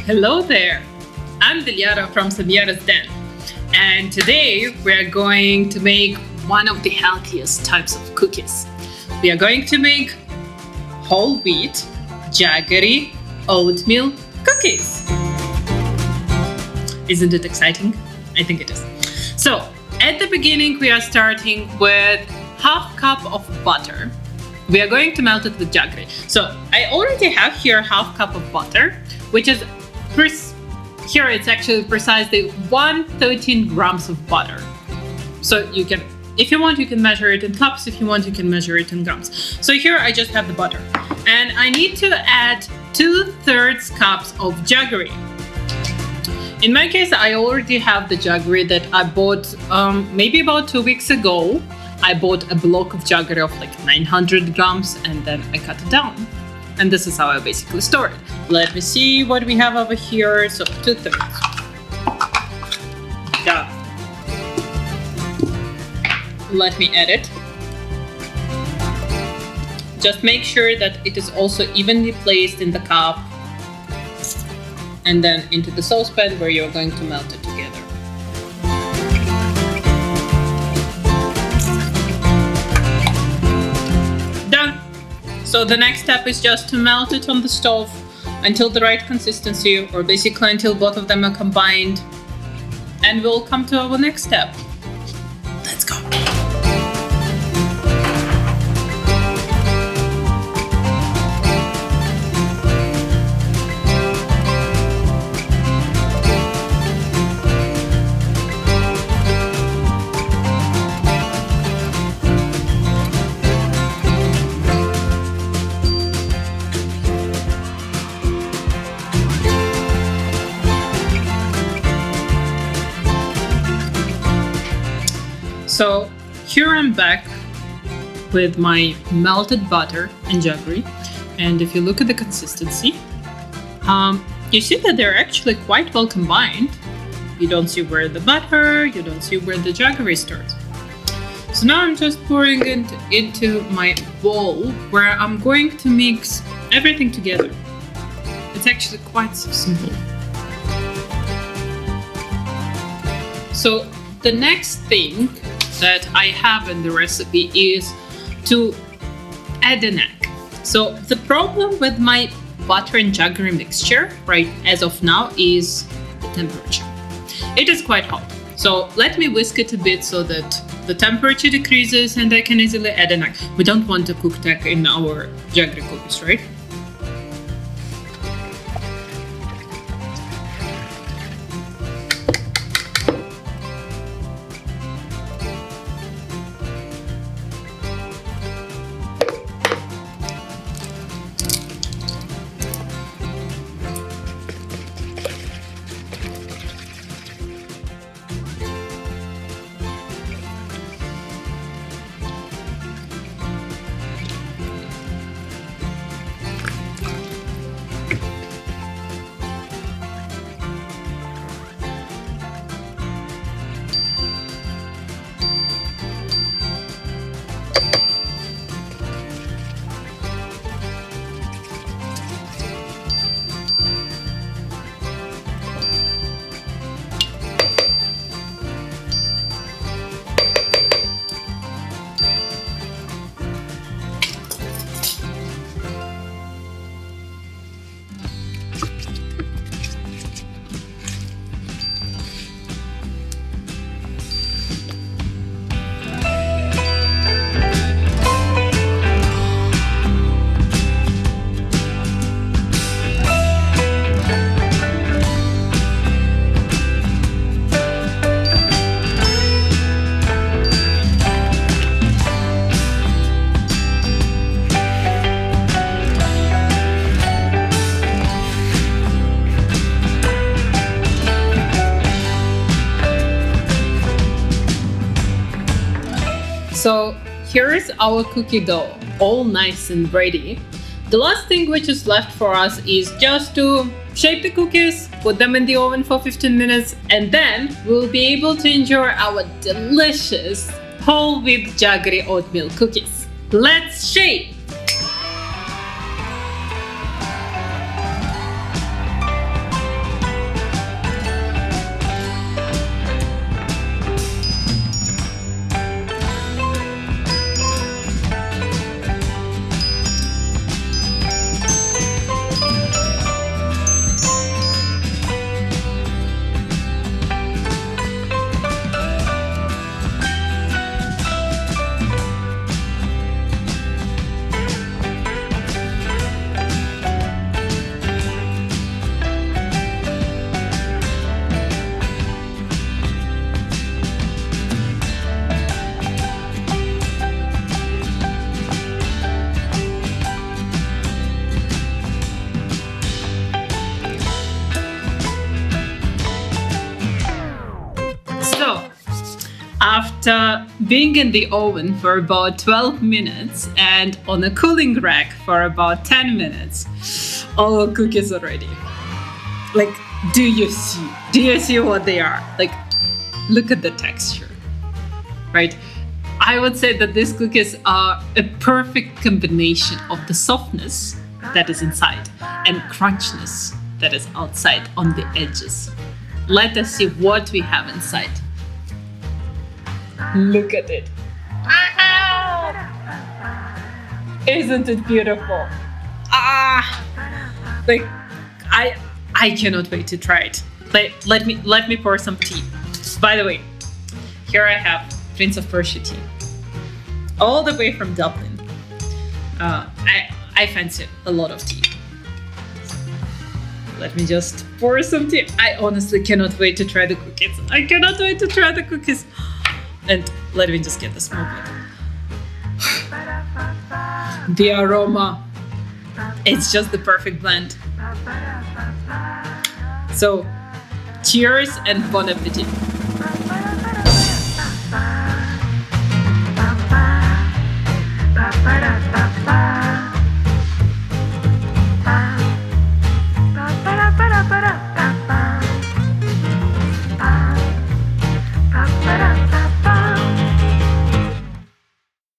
Hello there, I'm Dilyara from Samyara's Den, and today we are going to make one of the healthiest types of cookies. We are going to make whole wheat Jaggery Oatmeal cookies. Isn't it exciting? I think it is. So at the beginning we are starting with half cup of butter. We are going to melt it with Jaggery. So I already have here half cup of butter, which is here it's actually precisely 113 grams of butter. So you can, if you want, you can measure it in cups. If you want, you can measure it in grams. So here I just have the butter, and I need to add 2/3 cups of Jaggery. In my case, I already have the Jaggery that I bought maybe about 2 weeks ago. I bought a block of Jaggery of like 900 grams, and then I cut it down. And this is how I basically store it. Let me see what we have over here. So 2/3. Yeah. Let me add it. Just make sure that it is also evenly placed in the cup and then into the saucepan where you're going to melt it together. Done. So the next step is just to melt it on the stove until the right consistency, or basically until both of them are combined. And we'll come to our next step. Let's go. So here I'm back with my melted butter and Jaggery, and if you look at the consistency, you see that they're actually quite well combined. You don't see where the butter, you don't see where the Jaggery starts. So now I'm just pouring it into my bowl where I'm going to mix everything together. It's actually quite simple. So the next thing that I have in the recipe is to add an egg. So the problem with my butter and Jaggery mixture right as of now is the temperature. It is quite hot. So let me whisk it a bit so that the temperature decreases and I can easily add an egg. We don't want a cooked egg in our Jaggery cookies, right? So here is our cookie dough, all nice and ready. The last thing which is left for us is just to shape the cookies, put them in the oven for 15 minutes, and then we'll be able to enjoy our delicious whole wheat Jaggery oatmeal cookies. Let's shape! After being in the oven for about 12 minutes and on a cooling rack for about 10 minutes, our cookies are ready. Like, do you see what they are? Like, look at the texture, right? I would say that these cookies are a perfect combination of the softness that is inside and crunchiness that is outside on the edges. Let us see what we have inside. Look at it. Wow! Isn't it beautiful? Like I cannot wait to try it. Let me pour some tea. By the way, here I have Prince of Persia tea, all the way from Dublin. I fancy a lot of tea. Let me just pour some tea. I honestly cannot wait to try the cookies. I cannot wait to try the cookies. And let me just get the smoke bit. The aroma, it's just the perfect blend. So, cheers and bon appetit.